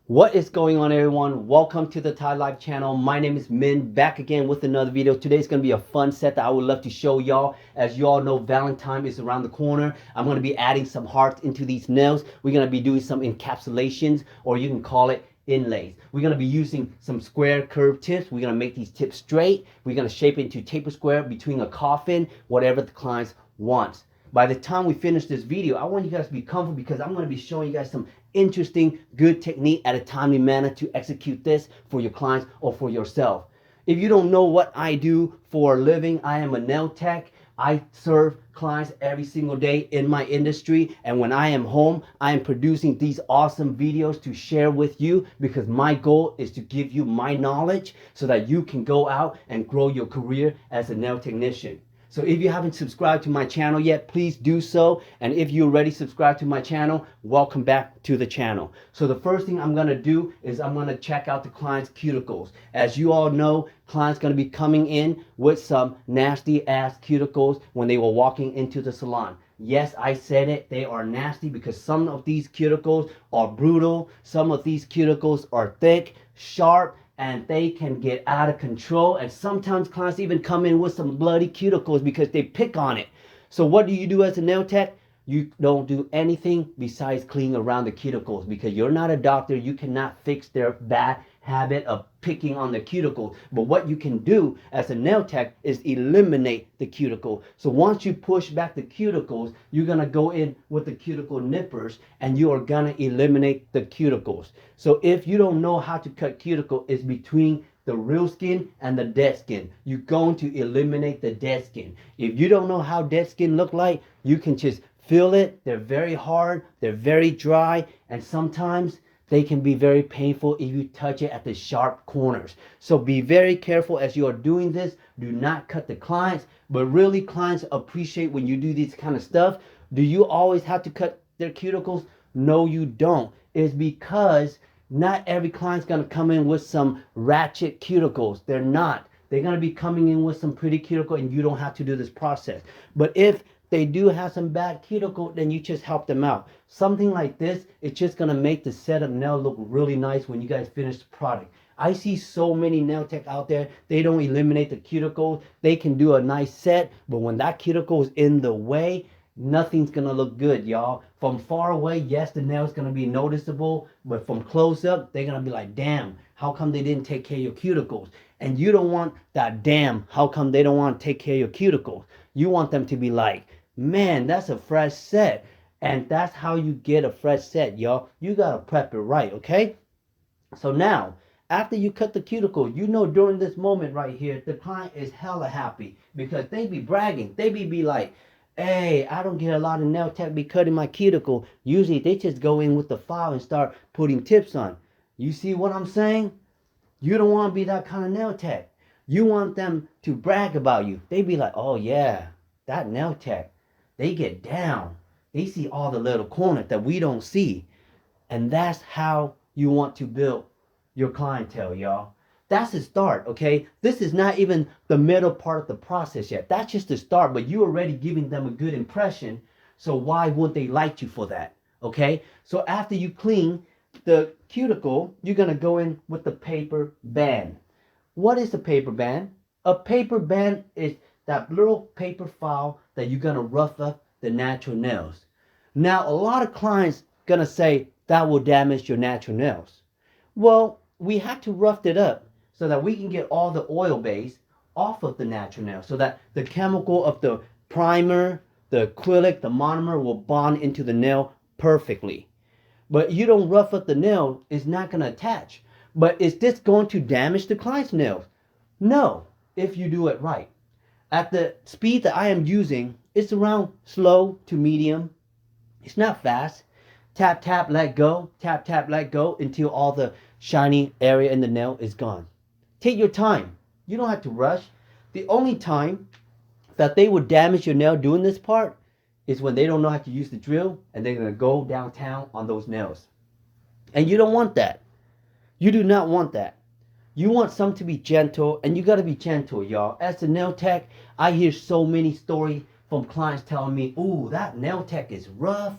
What is going on, everyone? Welcome to the Thai Life channel. My name is Min, back again with another video. Today's going to be a fun set that I would love to show y'all. As you all know, Valentine is around the corner. I'm going to be adding some hearts into these nails. We're going to be doing some encapsulations, or you can call it inlays. We're going to be using some square curved tips. We're going to make these tips straight. We're going to shape it into taper square between a coffin, whatever the client wants. By the time we finish this video, I want you guys to be comfortable because I'm going to be showing you guys some interesting, good technique at a timely manner to execute this for your clients or for yourself. If you don't know what I do for a living, I am a nail tech. I serve clients every single day in my industry, and when I am home, I am producing these awesome videos to share with you because my goal is to give you my knowledge so that you can go out and grow your career as a nail technician. So if you haven't subscribed to my channel yet, please do so. And if you already subscribed to my channel, welcome back to the channel. So the first thing I'm going to do is I'm going to check out the client's cuticles. As you all know, clients going to be coming in with some nasty ass cuticles when they were walking into the salon. Yes, I said it. They are nasty because some of these cuticles are brutal. Some of these cuticles are thick, sharp, and they can get out of control. And sometimes clients even come in with some bloody cuticles because they pick on it. So what do you do as a nail tech? You don't do anything besides clean around the cuticles because you're not a doctor. You cannot fix their bad habit of picking on the cuticle. But what you can do as a nail tech is eliminate the cuticle. So once you push back the cuticles, you're going to go in with the cuticle nippers and you are going to eliminate the cuticles. So if you don't know how to cut cuticle, it's between the real skin and the dead skin. You're going to eliminate the dead skin. If you don't know how dead skin look like, you can just feel it. They're very hard, they're very dry, and sometimes they can be very painful if you touch it at the sharp corners. So be very careful as you are doing this. Do not cut the clients, but really clients appreciate when you do this kind of stuff. Do you always have to cut their cuticles? No, you don't. It's because not every client's going to come in with some ratchet cuticles. They're not. They're going to be coming in with some pretty cuticle and you don't have to do this process. But if they do have some bad cuticle, then you just help them out. Something like this, it's just going to make the setup nail look really nice when you guys finish the product. I see so many nail tech out there, they don't eliminate the cuticle. They can do a nice set, but when that cuticle is in the way, nothing's going to look good, y'all. From far away, yes, the nail's going to be noticeable, but from close up, they're going to be like, damn, how come they didn't take care of your cuticles? And you don't want that damn, how come they don't want to take care of your cuticles? You want them to be like, man, that's a fresh set. And that's how you get a fresh set, y'all. You gotta prep it right, okay? So now, after you cut the cuticle, you know during this moment right here, the client is hella happy because they be bragging. They be like, hey, I don't get a lot of nail tech be cutting my cuticle. Usually they just go in with the file and start putting tips on. You see what I'm saying? You don't want to be that kind of nail tech. You want them to brag about you. They be like, oh yeah, that nail tech. They get down. They see all the little corners that we don't see. And that's how you want to build your clientele, y'all. That's the start, okay? This is not even the middle part of the process yet. That's just the start, but you're already giving them a good impression. So why wouldn't they like you for that, okay? So after you clean the cuticle, you're going to go in with the paper band. What is a paper band? A paper band is that little paper file that you're going to rough up the natural nails. Now, a lot of clients going to say that will damage your natural nails. Well, we have to rough it up so that we can get all the oil base off of the natural nail so that the chemical of the primer, the acrylic, the monomer will bond into the nail perfectly. But you don't rough up the nail, it's not going to attach. But is this going to damage the client's nails? No, if you do it right. At the speed that I am using, it's around slow to medium. It's not fast. Tap, tap, let go. Tap, tap, let go until all the shiny area in the nail is gone. Take your time. You don't have to rush. The only time that they would damage your nail doing this part is when they don't know how to use the drill and they're going to go downtown on those nails. And you don't want that. You do not want that. You want some to be gentle, and you got to be gentle, y'all. As a nail tech, I hear so many stories from clients telling me, ooh, that nail tech is rough.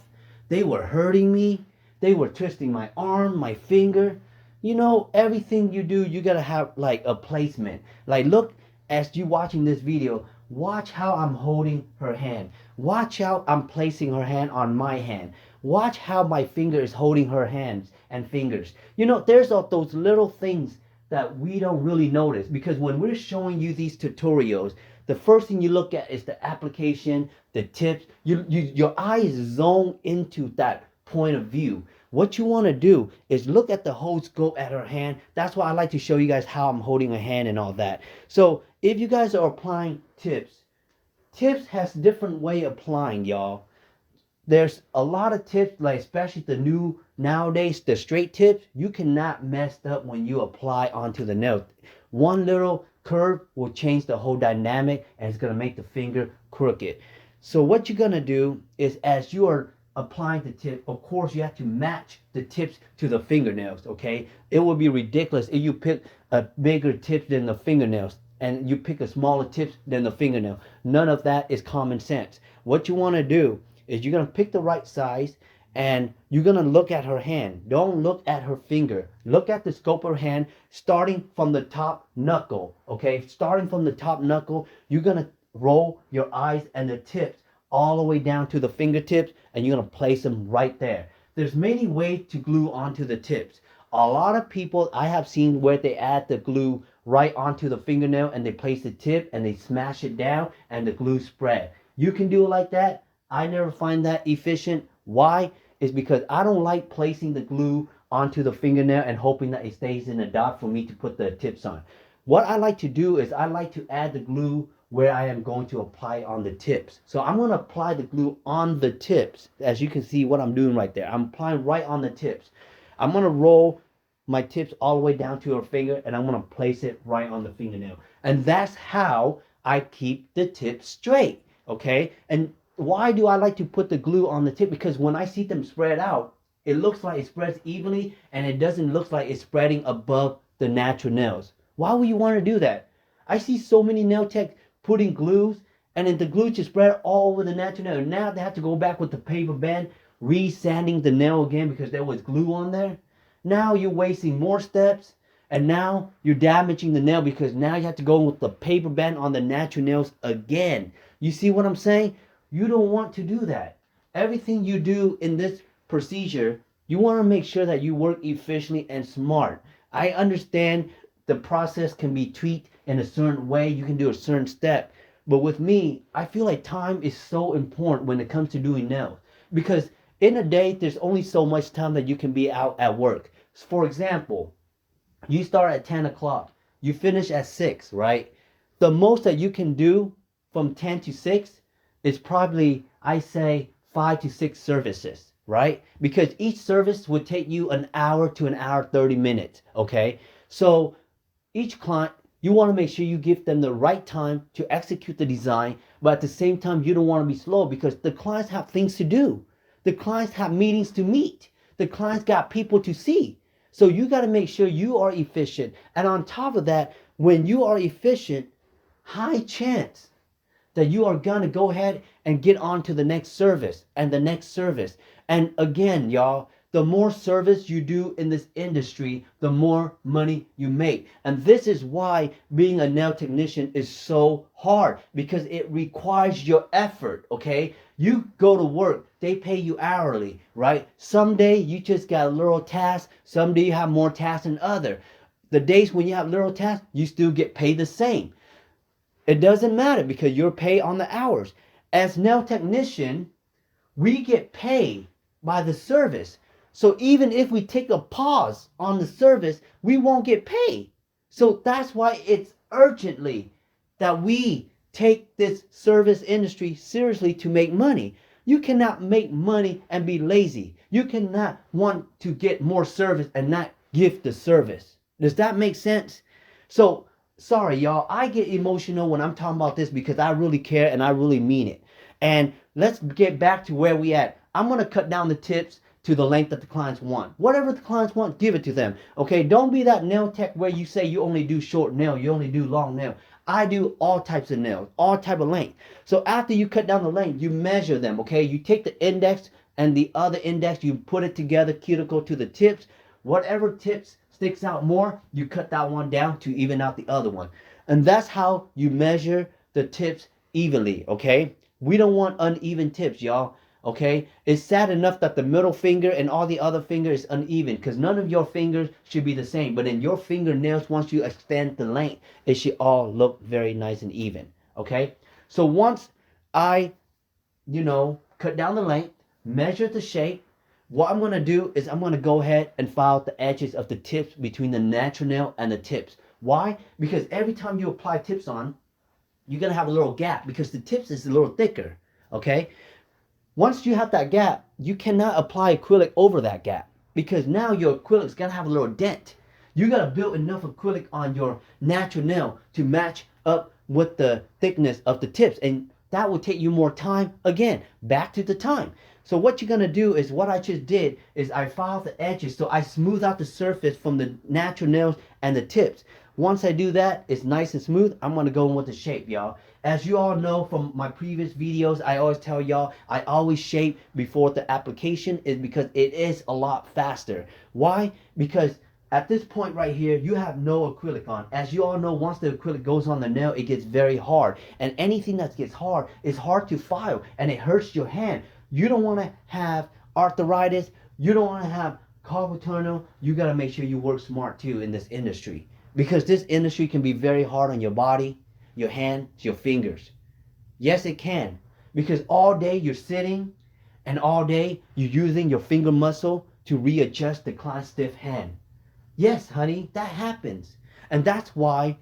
They were hurting me. They were twisting my arm, my finger. You know, everything you do, you gotta have like a placement. Like, look, as you watching this video, watch how I'm holding her hand. Watch how I'm placing her hand on my hand. Watch how my finger is holding her hands and fingers. You know, there's all those little things that we don't really notice, because when we're showing you these tutorials, the first thing you look at is the application, the tips. Your eyes zone into that point of view. What you want to do is look at the whole scope at her hand. That's why I like to show you guys how I'm holding her hand and all that. So if you guys are applying tips has different way of applying, y'all. There's a lot of tips, like especially the new nowadays, the straight tips, you cannot mess up when you apply onto the nail. One little curve will change the whole dynamic, and it's going to make the finger crooked. So what you're going to do is, as you are applying the tip, of course you have to match the tips to the fingernails, okay? It would be ridiculous if you pick a bigger tip than the fingernails and you pick a smaller tip than the fingernail. None of that is common sense. What you want to do is you're going to pick the right size, and you're going to look at her hand. Don't look at her finger. Look at the scope of her hand, starting from the top knuckle, okay? Starting from the top knuckle, you're going to roll your eyes and the tips all the way down to the fingertips, and you're going to place them right there. There's many ways to glue onto the tips. A lot of people I have seen where they add the glue right onto the fingernail, and they place the tip and they smash it down and the glue spread. You can do it like that. I never find that efficient. Why? Is because I don't like placing the glue onto the fingernail and hoping that it stays in the dot for me to put the tips on. What I like to do is I like to add the glue where I am going to apply on the tips. So I'm going to apply the glue on the tips. As you can see what I'm doing right there. I'm applying right on the tips. I'm going to roll my tips all the way down to her finger, and I'm going to place it right on the fingernail. And that's how I keep the tips straight, okay? And why do I like to put the glue on the tip? Because when I see them spread out, it looks like it spreads evenly, and it doesn't look like it's spreading above the natural nails. Why would you want to do that? I see so many nail techs putting glues, and then the glue just spread all over the natural nail. Now they have to go back with the paper band, re-sanding the nail again because there was glue on there. Now you're wasting more steps, and now you're damaging the nail because now you have to go with the paper band on the natural nails again. You see what I'm saying? You don't want to do that. Everything you do in this procedure, you want to make sure that you work efficiently and smart. I understand the process can be tweaked in a certain way. You can do a certain step. But with me, I feel like time is so important when it comes to doing nails. Because in a day, there's only so much time that you can be out at work. For example, you start at 10 o'clock. You finish at 6, right? The most that you can do from 10 to 6 is probably, I say, 5 to 6 services, right? Because each service would take you an hour to an hour 30 minutes, okay? So each client, you want to make sure you give them the right time to execute the design, but at the same time, you don't want to be slow because the clients have things to do. The clients have meetings to meet. The clients got people to see. So you got to make sure you are efficient. And on top of that, when you are efficient, high chance that you are going to go ahead and get on to the next service and the next service. And again, y'all, the more service you do in this industry, the more money you make. And this is why being a nail technician is so hard, because it requires your effort, okay? You go to work, they pay you hourly, right? Someday you just got a little task, someday you have more tasks than other. The days when you have little tasks, you still get paid the same. It doesn't matter because you're paid on the hours. As nail technician, we get paid by the service. So even if we take a pause on the service, we won't get paid. So that's why it's urgently that we take this service industry seriously to make money. You cannot make money and be lazy. You cannot want to get more service and not give the service. Does that make sense? So sorry, y'all. I get emotional when I'm talking about this because I really care and I really mean it. And let's get back to where we at. I'm going to cut down the tips to the length that the clients want. Whatever the clients want, give it to them. Okay, don't be that nail tech where you say you only do short nail, you only do long nail. I do all types of nails, all type of length. So after you cut down the length, you measure them, okay? You take the index and the other index, you put it together, cuticle to the tips. Whatever tips sticks out more, you cut that one down to even out the other one. And that's how you measure the tips evenly, okay? We don't want uneven tips, y'all, okay? It's sad enough that the middle finger and all the other fingers is uneven, because none of your fingers should be the same. But in your fingernails, once you extend the length, it should all look very nice and even, okay? So once I, cut down the length, measure the shape, what I'm going to do is I'm going to go ahead and file out the edges of the tips between the natural nail and the tips. Why? Because every time you apply tips on, you're going to have a little gap because the tips is a little thicker, okay? Once you have that gap, you cannot apply acrylic over that gap because now your acrylic is going to have a little dent. You got to build enough acrylic on your natural nail to match up with the thickness of the tips, and that will take you more time. Again, back to the time. So what you're going to do is what I just did is I filed the edges, so I smooth out the surface from the natural nails and the tips. Once I do that, it's nice and smooth. I'm going to go in with the shape, y'all. As you all know from my previous videos, I always tell y'all, I always shape before the application is because it is a lot faster. Why? Because at this point right here, you have no acrylic on. As you all know, once the acrylic goes on the nail, it gets very hard. And anything that gets hard is hard to file and it hurts your hand. You don't want to have arthritis. You don't want to have carpal tunnel. You got to make sure you work smart too in this industry. Because this industry can be very hard on your body, your hands, your fingers. Yes, it can. Because all day you're sitting and all day you're using your finger muscle to readjust the client's stiff hand. Yes, honey, that happens. And that's why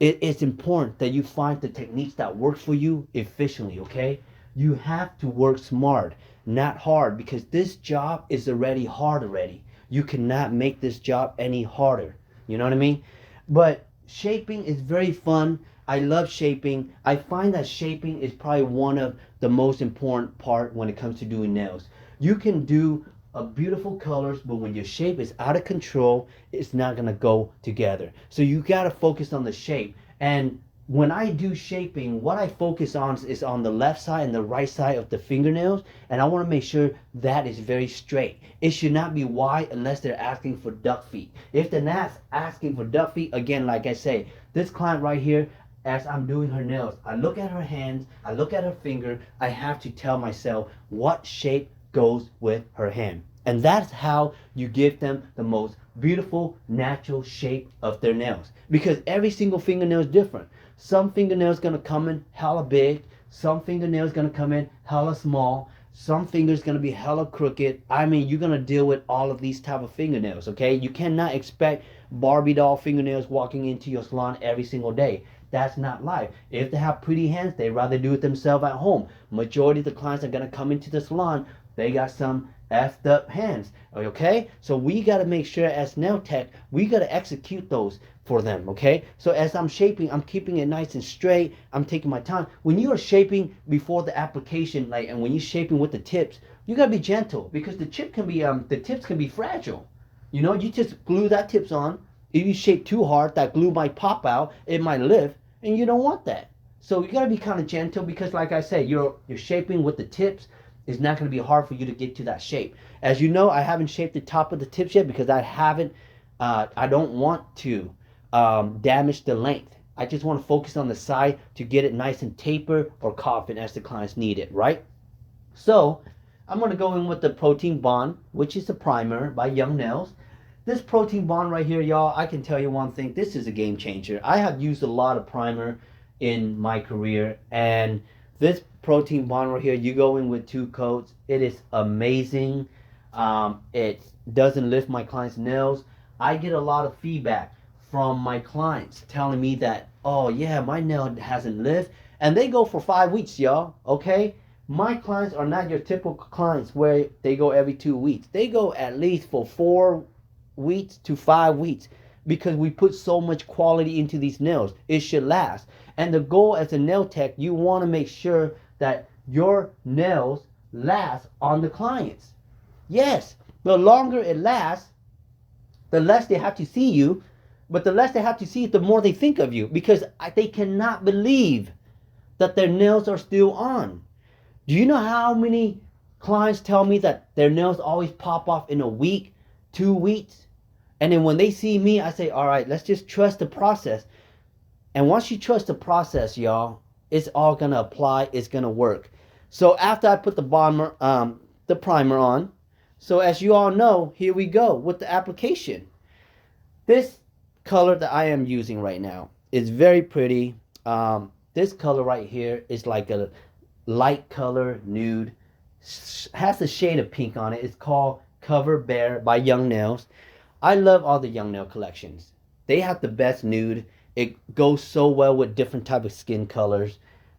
it is important that you find the techniques that work for you efficiently, okay? You have to work smart, not hard, because this job is already hard already. You cannot make this job any harder. You know what I mean? But shaping is very fun. I love shaping. I find that shaping is probably one of the most important part when it comes to doing nails. You can do beautiful colors, but when your shape is out of control, it's not gonna go together. So you gotta focus on the shape. And when I do shaping, what I focus on is on the left side and the right side of the fingernails, and I want to make sure that is very straight. It should not be wide unless they're asking for duck feet. If they're not asking for duck feet, again, like I say, this client right here, as I'm doing her nails, I look at her hands, I look at her finger, I have to tell myself what shape goes with her hand. And that's how you give them the most beautiful natural shape of their nails, because every single fingernail is different. Some fingernails gonna come in hella big, some fingernails gonna come in hella small, some fingers gonna be hella crooked. I mean, you're gonna deal with all of these type of fingernails, okay? You cannot expect Barbie doll fingernails walking into your salon every single day. That's not life. If they have pretty hands, they'd rather do it themselves at home. Majority of the clients are gonna come into the salon, they got some effed up hands, okay? So we got to make sure as nail tech, we got to execute those for them, okay? So as I'm shaping, I'm keeping it nice and straight. I'm taking my time. When you are shaping before the application, like, and when you're shaping with the tips, you got to be gentle, because the tips can be fragile. You know, you just glue that tips on. If you shape too hard, that glue might pop out, it might lift, and you don't want that. So you got to be kind of gentle, because like I said, you're shaping with the tips. It's not going to be hard for you to get to that shape. As you know, I haven't shaped the top of the tips yet because I don't want to damage the length. I just want to focus on the side to get it nice and tapered or coffin as the clients need it, right? So I'm going to go in with the Protein Bond, which is a primer by Young Nails. This Protein Bond right here, y'all, I can tell you one thing. This is a game changer. I have used a lot of primer in my career, and this Protein Bond right here, you go in with 2 coats. It is amazing. It doesn't lift my clients' nails. I get a lot of feedback from my clients telling me that, oh yeah, my nail hasn't lift. And they go for 5 weeks, y'all, okay? My clients are not your typical clients where they go every 2 weeks. They go at least for 4 weeks to 5 weeks, because we put so much quality into these nails. It should last. And the goal as a nail tech, you want to make sure that your nails last on the clients. Yes, the longer it lasts, the less they have to see you. But the less they have to see it, the more they think of you, because they cannot believe that their nails are still on. Do you know how many clients tell me that their nails always pop off in a week, 2 weeks. And then when they see me, I say, all right, let's just trust the process. And once you trust the process, y'all, it's all gonna apply. It's gonna work. So after I put the primer on, so as you all know, here we go with the application. This color that I am using right now is very pretty. This color right here is like a light color nude. Has a shade of pink on it. It's called Cover Bear by Young Nails. I love all the Young Nail collections. They have the best nude. It goes so well with different type of skin colors,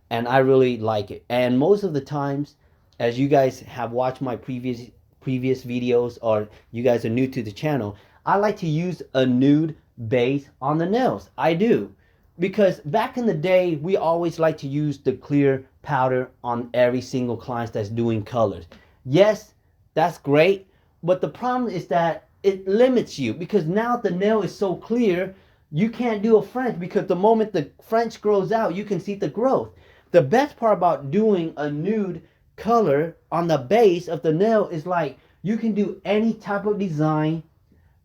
and I really like it. And most of the times, as you guys have watched my previous videos, or you guys are new to the channel, I like to use a nude base on the nails. I do. Because back in the day, we always like to use the clear powder on every single client that's doing colors. Yes, that's great, but the problem is that it limits you, because now the nail is so clear, you can't do a French, because the moment the French grows out, you can see the growth. The best part about doing a nude color on the base of the nail is like you can do any type of design,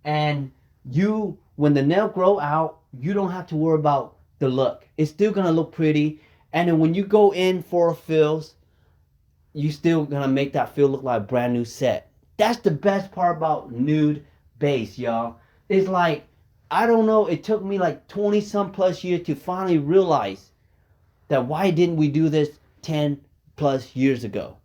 and when the nail grow out, you don't have to worry about the look. It's still gonna look pretty, and then when you go in for fills, you still gonna make that fill look like a brand new set. That's the best part about nude base, y'all. It's like, I don't know, it took me like 20 some plus years to finally realize that why didn't we do this 10 plus years ago?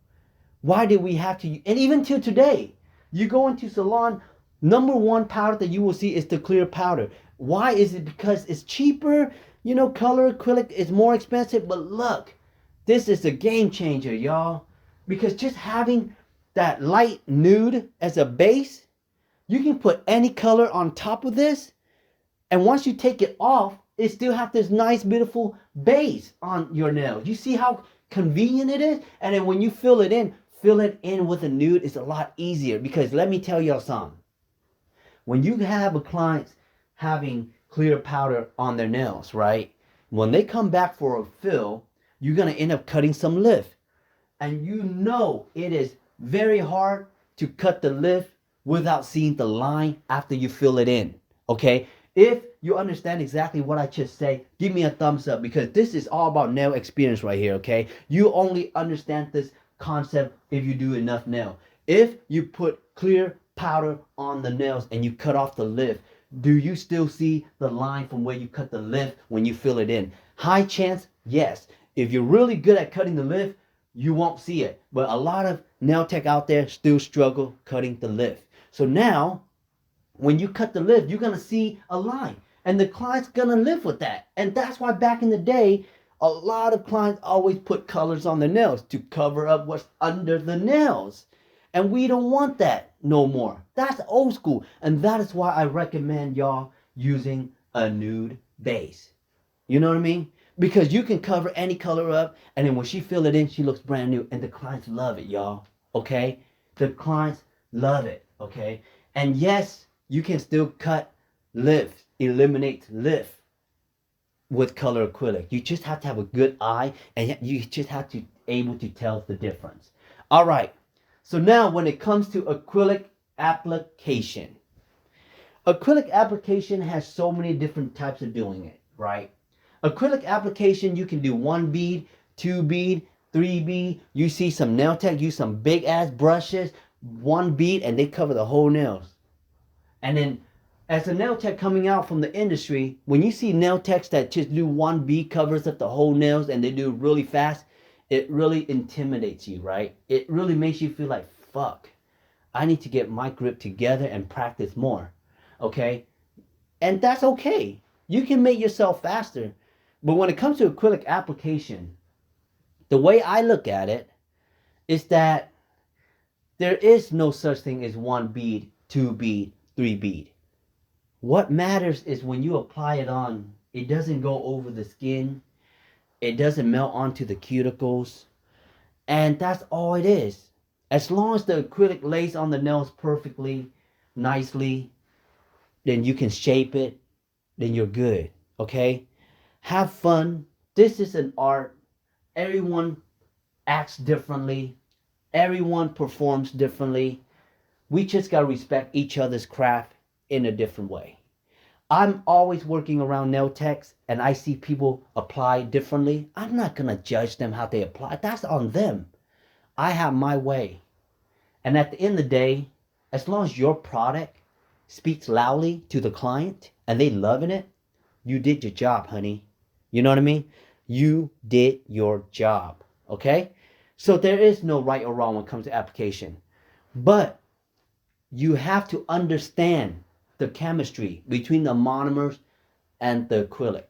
Why did we have to? And even till today, you go into salon, number one powder that you will see is the clear powder. Why is it? Because it's cheaper. You know, color acrylic is more expensive, but look, this is a game changer, y'all. Because just having that light nude as a base, you can put any color on top of this, and once you take it off, it still have this nice, beautiful base on your nails. You see how convenient it is? And then when you fill it in with a nude is a lot easier, because let me tell y'all something. When you have a client having clear powder on their nails, right? When they come back for a fill, you're gonna end up cutting some lift. And you know it is very hard to cut the lift without seeing the line after you fill it in, okay? If you understand exactly what I just say, give me a thumbs up, because this is all about nail experience right here, okay? You only understand this concept if you do enough nail. If you put clear powder on the nails and you cut off the lift, do you still see the line from where you cut the lift when you fill it in? High chance, yes. If you're really good at cutting the lift, you won't see it. But a lot of nail tech out there still struggle cutting the lift. So now, when you cut the lift, you're going to see a line. And the client's going to live with that. And that's why back in the day, a lot of clients always put colors on their nails to cover up what's under the nails. And we don't want that no more. That's old school. And that is why I recommend y'all using a nude base. You know what I mean? Because you can cover any color up, and then when she fill it in, she looks brand new. And the clients love it, y'all. Okay? The clients love it. Okay? And yes, you can still cut lift, eliminate lift with color acrylic. You just have to have a good eye, and you just have to be able to tell the difference. All right. So now when it comes to acrylic application, acrylic application has so many different types of doing it, right? Acrylic application, you can do 1 bead, 2 bead, 3 bead. You see some nail tech use some big ass brushes, 1 bead, and they cover the whole nails. And then as a nail tech coming out from the industry, when you see nail techs that just do 1 bead covers up the whole nails and they do it really fast, it really intimidates you, right? It really makes you feel like, fuck, I need to get my grip together and practice more, okay? And that's okay. You can make yourself faster. But when it comes to acrylic application, the way I look at it is that there is no such thing as 1 bead, 2 bead, 3 bead. What matters is when you apply it on, it doesn't go over the skin. It doesn't melt onto the cuticles. And that's all it is. As long as the acrylic lays on the nails perfectly, nicely, then you can shape it, then you're good, okay? Have fun. This is an art. Everyone acts differently. Everyone performs differently. We just got to respect each other's craft in a different way. I'm always working around nail techs and I see people apply differently. I'm not going to judge them how they apply. That's on them. I have my way. And at the end of the day, as long as your product speaks loudly to the client and they loving it, you did your job, honey. You know what I mean? You did your job. Okay? So there is no right or wrong when it comes to application. But you have to understand the chemistry between the monomers and the acrylic.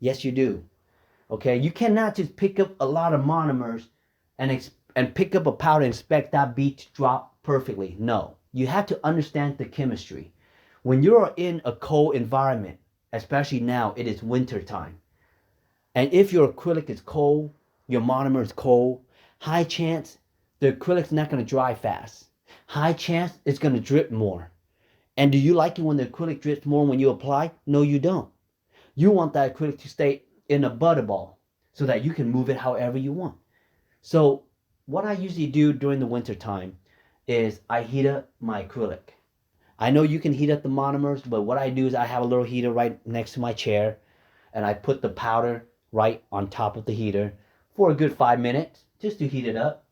Yes, you do. Okay? You cannot just pick up a lot of monomers and pick up a powder and expect that bead to drop perfectly. No. You have to understand the chemistry. When you're in a cold environment, especially now, it is winter time. And if your acrylic is cold, your monomer is cold, high chance the acrylic's not going to dry fast. High chance it's going to drip more. And do you like it when the acrylic drips more when you apply? No, you don't. You want that acrylic to stay in a butterball so that you can move it however you want. So what I usually do during the winter time is I heat up my acrylic. I know you can heat up the monomers, but what I do is I have a little heater right next to my chair and I put the powder right on top of the heater for a good 5 minutes just to heat it up.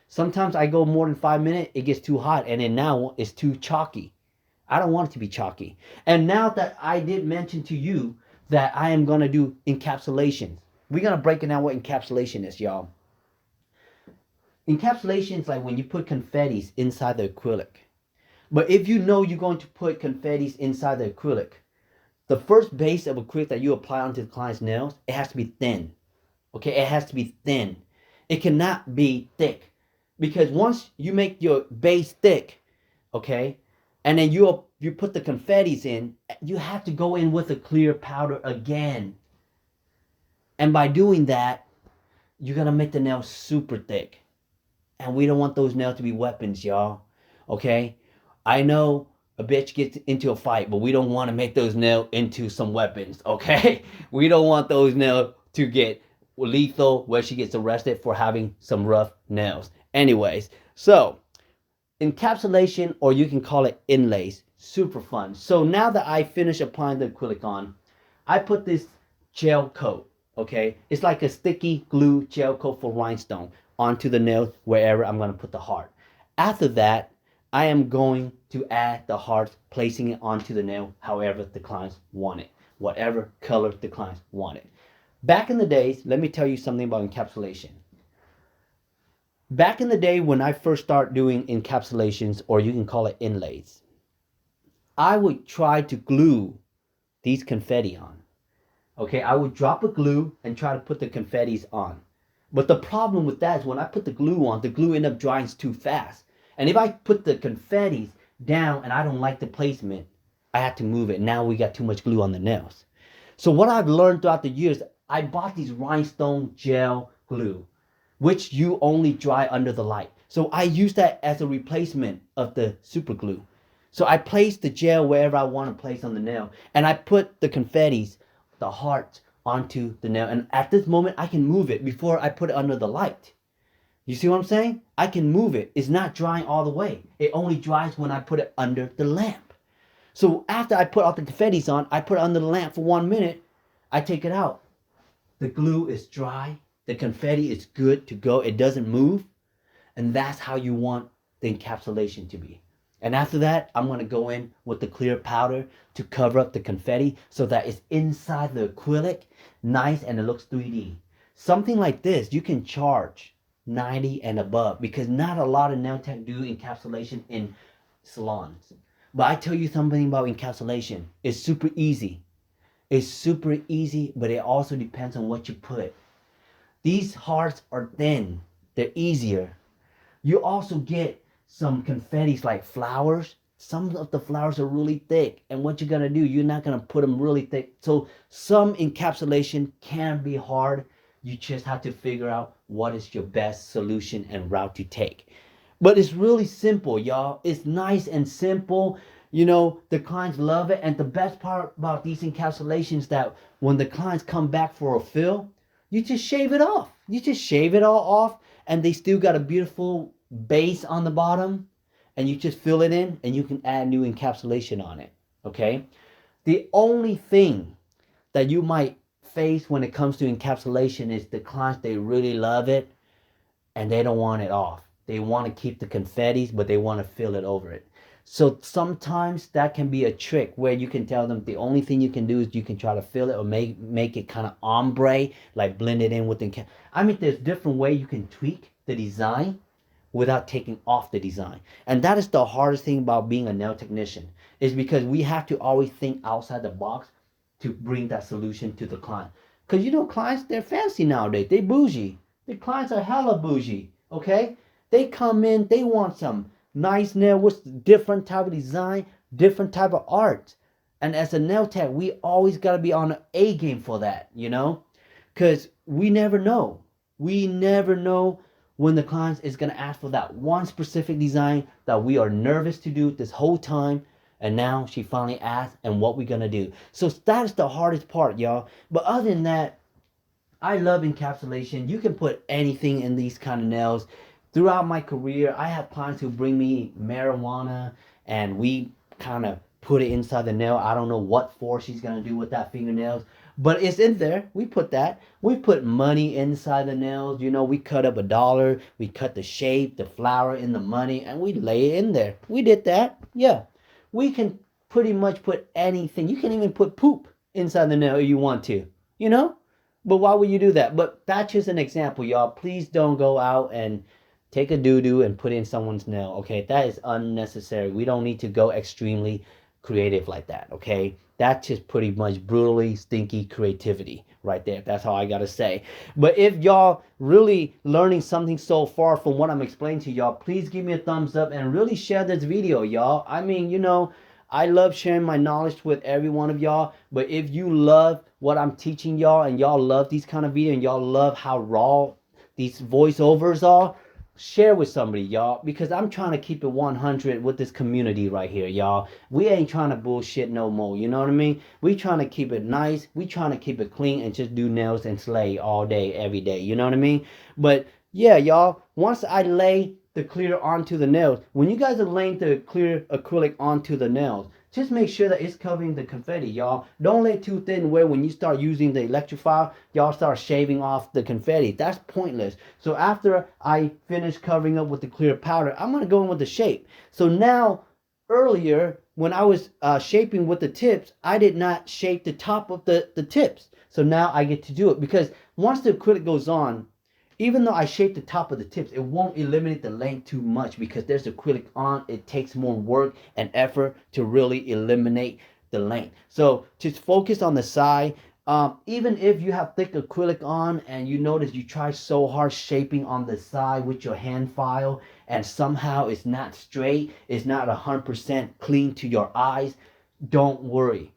Sometimes I go more than 5 minutes, it gets too hot, and then now it's too chalky. I don't want it to be chalky. And now that I did mention to you that I am going to do encapsulation, we're going to break it down what encapsulation is, y'all. Encapsulation is like when you put confettis inside the acrylic. But if you know you're going to put confettis inside the acrylic, the first base of acrylic that you apply onto the client's nails, it has to be thin. Okay, it has to be thin. It cannot be thick. Because once you make your base thick, okay, and then you put the confettis in, you have to go in with a clear powder again. And by doing that, you're going to make the nails super thick. And we don't want those nails to be weapons, y'all. Okay? I know a bitch gets into a fight, but we don't want to make those nails into some weapons, okay? We don't want those nails to get lethal where she gets arrested for having some rough nails. Anyways, so encapsulation, or you can call it inlays, super fun. So now that I finished applying the acrylic on, I put this gel coat, okay? It's like a sticky glue gel coat for rhinestone onto the nail wherever I'm going to put the heart. After that, I am going to add the hearts, placing it onto the nail however the clients want it, whatever color the clients want it. Back in the days, let me tell you something about encapsulation. Back in the day when I first started doing encapsulations, or you can call it inlays, I would try to glue these confetti on. Okay, I would drop a glue and try to put the confettis on. But the problem with that is when I put the glue on, the glue ends up drying too fast. And if I put the confettis down and I don't like the placement, I have to move it. Now we got too much glue on the nails. So what I've learned throughout the years, I bought these rhinestone gel glue, which you only dry under the light. So I use that as a replacement of the super glue. So I place the gel wherever I want to place on the nail. And I put the confettis, the hearts, onto the nail. And at this moment, I can move it before I put it under the light. You see what I'm saying? I can move it. It's not drying all the way. It only dries when I put it under the lamp. So after I put all the confettis on, I put it under the lamp for 1 minute. I take it out. The glue is dry. The confetti is good to go. It doesn't move. And that's how you want the encapsulation to be. And after that, I'm going to go in with the clear powder to cover up the confetti so that it's inside the acrylic, nice, and it looks 3D. Something like this, you can charge $90 and above because not a lot of nail tech do encapsulation in salons. But I tell you something about encapsulation. It's super easy. It's super easy, but it also depends on what you put. These hearts are thin. They're easier. You also get some confettis like flowers. Some of the flowers are really thick. And what you're going to do, you're not going to put them really thick. So some encapsulation can be hard. You just have to figure out what is your best solution and route to take. But it's really simple, y'all. It's nice and simple. You know, the clients love it. And the best part about these encapsulations that when the clients come back for a fill, you just shave it off. You just shave it all off and they still got a beautiful base on the bottom, and you just fill it in, and you can add new encapsulation on it. Okay. The only thing that you might face when it comes to encapsulation is the clients, they really love it and they don't want it off. They want to keep the confettis, but they want to fill it over it. So sometimes that can be a trick where you can tell them the only thing you can do is you can try to fill it or make it kind of ombre, like blend it in with the. I mean, there's different way you can tweak the design without taking off the design. And that is the hardest thing about being a nail technician, is because we have to always think outside the box to bring that solution to the client. Because you know, clients, they're fancy nowadays. They bougie. The clients are hella bougie, okay? They come in, they want some nice nail with different type of design, different type of art. And as a nail tech, we always got to be on an A game for that, you know? Because we never know. We never know when the client is going to ask for that one specific design that we are nervous to do this whole time. And now she finally asked, and what we going to do. So that is the hardest part, y'all. But other than that, I love encapsulation. You can put anything in these kind of nails. Throughout my career, I have clients who bring me marijuana and we kind of put it inside the nail. I don't know what for she's going to do with that fingernails, but it's in there. We put that. We put money inside the nails. You know, we cut up $1. We cut the shape, the flower in the money, and we lay it in there. We did that. Yeah. We can pretty much put anything. You can even put poop inside the nail if you want to, you know? But why would you do that? But that's just an example, y'all. Please don't go out and take a doo-doo and put in someone's nail, okay? That is unnecessary. We don't need to go extremely creative like that, okay? That's just pretty much brutally stinky creativity right there. That's all I gotta say. But if y'all really learning something so far from what I'm explaining to y'all, please give me a thumbs up and really share this video, y'all. I mean, you know, I love sharing my knowledge with every one of y'all, but if you love what I'm teaching y'all and y'all love these kind of videos and y'all love how raw these voiceovers are, share with somebody, y'all, because I'm trying to keep it 100 with this community right here, y'all. We ain't trying to bullshit no more, you know what I mean? We trying to keep it nice, we trying to keep it clean and just do nails and slay all day, every day, you know what I mean? But yeah, y'all, once I lay the clear onto the nails, when you guys are laying the clear acrylic onto the nails, just make sure that it's covering the confetti, y'all. Don't lay too thin where when you start using the electric file, y'all start shaving off the confetti. That's pointless. So after I finish covering up with the clear powder, I'm going to go in with the shape. So now, earlier, when I was shaping with the tips, I did not shape the top of the tips. So now I get to do it, because once the acrylic goes on, even though I shape the top of the tips, it won't eliminate the length too much, because there's acrylic on. It takes more work and effort to really eliminate the length. So just focus on the side. Even if you have thick acrylic on and you notice you try so hard shaping on the side with your hand file and somehow it's not straight, it's not 100% clean to your eyes, don't worry.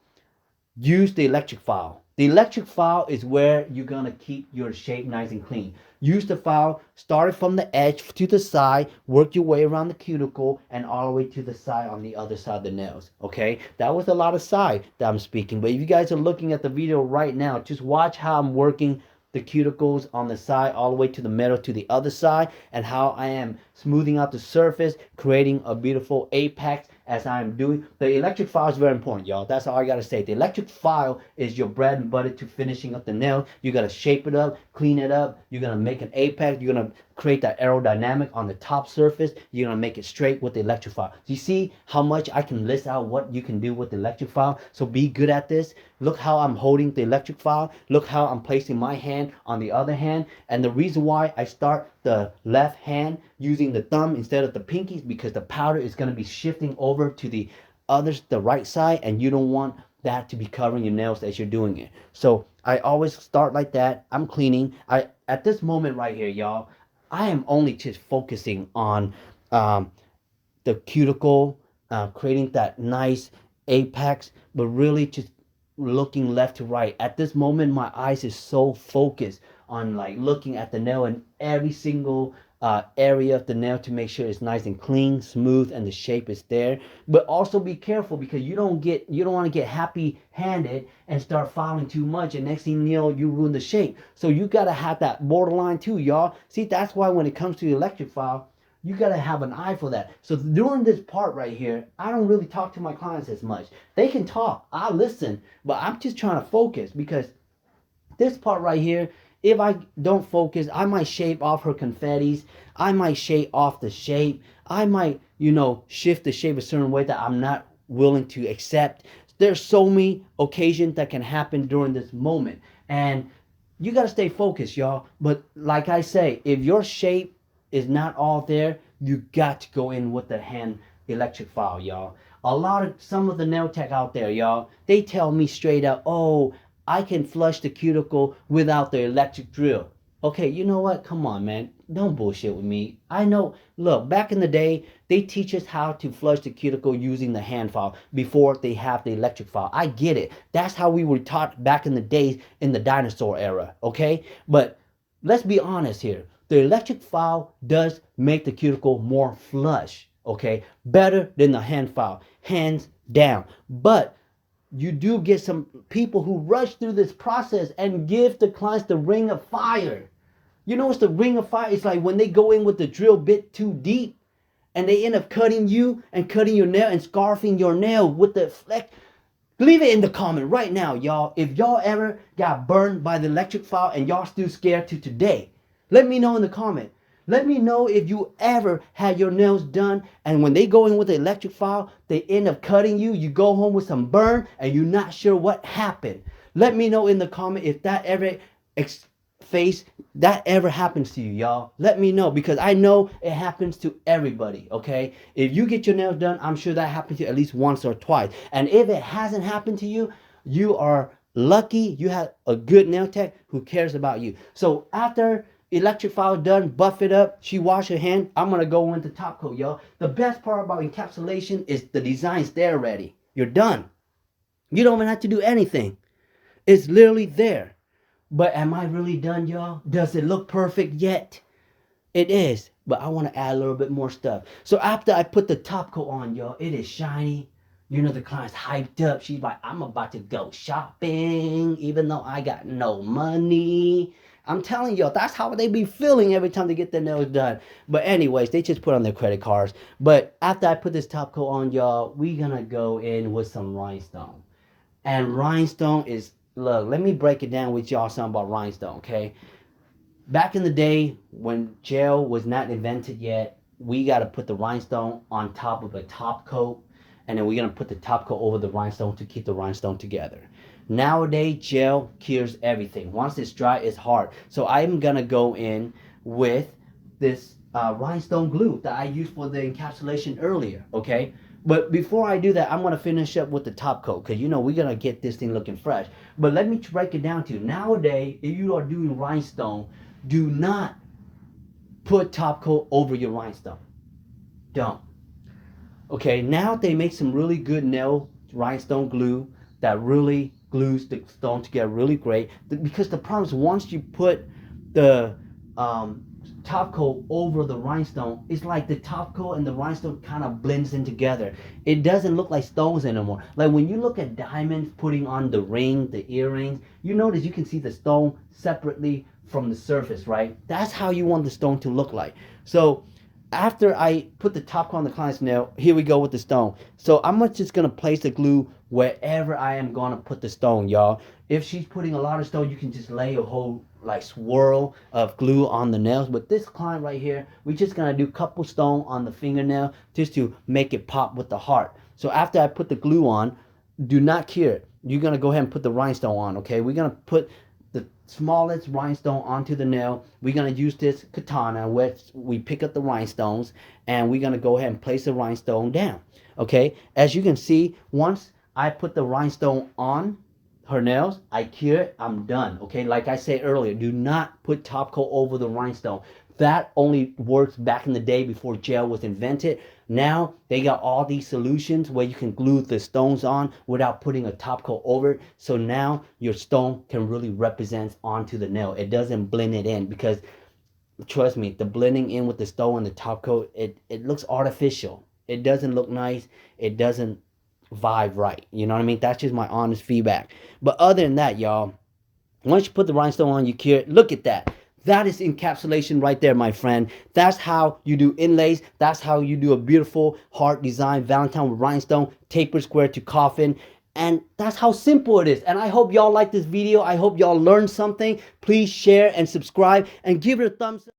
Use the electric file. The electric file is where you're going to keep your shape nice and clean. Use the file, start it from the edge to the side, work your way around the cuticle, and all the way to the side on the other side of the nails, okay? That was a lot of side that I'm speaking, but if you guys are looking at the video right now, just watch how I'm working the cuticles on the side all the way to the middle to the other side, and how I am smoothing out the surface, creating a beautiful apex as I'm doing. The electric file is very important, y'all. That's all I gotta say. The electric file is your bread and butter to finishing up the nail. You gotta shape it up, clean it up. You're gonna make an apex. You're gonna create that aerodynamic on the top surface. You're gonna make it straight with the electric file. You see how much I can list out what you can do with the electric file? So be good at this. Look how I'm holding the electric file. Look how I'm placing my hand on the other hand. And the reason why I start the left hand using the thumb instead of the pinkies, because the powder is going to be shifting over to the right side, and you don't want that to be covering your nails as you're doing it. So I always start like that. I'm cleaning. At this moment right here, y'all, I am only just focusing on the cuticle, creating that nice apex, but really just looking left to right. At this moment, my eyes is so focused on like looking at the nail in every single area of the nail to make sure it's nice and clean, smooth, and the shape is there. But also be careful, because you don't want to get happy-handed and start filing too much, and next thing you know, you ruin the shape. So you gotta have that borderline too, y'all. See, that's why when it comes to the electric file, You got to have an eye for that. So during this part right here, I don't really talk to my clients as much. They can talk, I listen, but I'm just trying to focus, because this part right here, if I don't focus, I might shape off her confettis. I might shape off the shape. I might, shift the shape a certain way that I'm not willing to accept. There's so many occasions that can happen during this moment. And you got to stay focused, y'all. But like I say, if your shape is not all there, you got to go in with the hand electric file, y'all. Some of the nail tech out there, y'all, they tell me straight up, oh, I can flush the cuticle without the electric drill. Okay, you know what? Come on, man. Don't bullshit with me. I know, look, back in the day, they teach us how to flush the cuticle using the hand file before they have the electric file. I get it. That's how we were taught back in the days in the dinosaur era, okay? But let's be honest here. The electric file does make the cuticle more flush, okay? Better than the hand file, hands down. But you do get some people who rush through this process and give the clients the ring of fire. You know what's the ring of fire? It's like when they go in with the drill bit too deep and they end up cutting you and cutting your nail and scarfing your nail with the flex. Leave it in the comment right now, y'all. If y'all ever got burned by the electric file and y'all still scared to today, let me know in the comment. Let me know if you ever had your nails done and when they go in with the electric file, they end up cutting you. You go home with some burn and you're not sure what happened. Let me know in the comment if that ever happens to you, y'all. Let me know, because I know it happens to everybody, okay? If you get your nails done, I'm sure that happens to you at least once or twice. And if it hasn't happened to you, you are lucky. You have a good nail tech who cares about you. So after electric file done, buff it up, she wash her hand, I'm gonna go into top coat, y'all. The best part about encapsulation is the design's there already. You're done. You don't even have to do anything. It's literally there. But am I really done, y'all? Does it look perfect yet? It is, but I want to add a little bit more stuff. So after I put the top coat on, y'all, it is shiny. The client's hyped up. She's like, I'm about to go shopping, even though I got no money. I'm telling y'all, that's how they be feeling every time they get their nails done. But anyways, they just put on their credit cards. But after I put this top coat on, y'all, we gonna go in with some rhinestone. And rhinestone is, look, let me break it down with y'all something about rhinestone, okay? Back in the day when gel was not invented yet, we got to put the rhinestone on top of a top coat, and then we're going to put the top coat over the rhinestone to keep the rhinestone together. Nowadays, gel cures everything. Once it's dry, it's hard. So I'm going to go in with this rhinestone glue that I used for the encapsulation earlier, okay? But before I do that, I'm going to finish up with the top coat, because, we're going to get this thing looking fresh. But let me break it down to you. Nowadays, if you are doing rhinestone, do not put top coat over your rhinestone. Don't. Okay, now they make some really good nail rhinestone glue that really glues the stone together really great. Because the problem is, once you put the top coat over the rhinestone, it's like the top coat and the rhinestone kind of blends in together. It doesn't look like stones anymore. Like when you look at diamonds putting on the ring, the earrings, you notice you can see the stone separately from the surface, right? That's how you want the stone to look like. So after I put the top coat on the client's nail, here we go with the stone. So I'm just gonna place the glue wherever I am gonna put the stone, y'all. If she's putting a lot of stone, you can just lay a whole swirl of glue on the nails. But this client right here, we're just gonna do a couple stone on the fingernail just to make it pop with the heart. So after I put the glue on, do not cure it. You're gonna go ahead and put the rhinestone on, okay? We're gonna put the smallest rhinestone onto the nail. We're gonna use this katana, which we pick up the rhinestones, and we're gonna go ahead and place the rhinestone down, okay? As you can see, once I put the rhinestone on her nails, I cure it, I'm done, okay? Like I said earlier, do not put top coat over the rhinestone. That only works back in the day before gel was invented. Now they got all these solutions where you can glue the stones on without putting a top coat over it. So now your stone can really represent onto the nail. It doesn't blend it in, because trust me, the blending in with the stone and the top coat, it looks artificial. It doesn't look nice. It doesn't vibe right. You know what I mean? That's just my honest feedback. But other than that, y'all, once you put the rhinestone on, you cure it. Look at that. That is encapsulation right there, my friend. That's how you do inlays. That's how you do a beautiful heart design, Valentine with rhinestone, tapered square to coffin. And that's how simple it is. And I hope y'all like this video. I hope y'all learned something. Please share and subscribe and give it a thumbs up.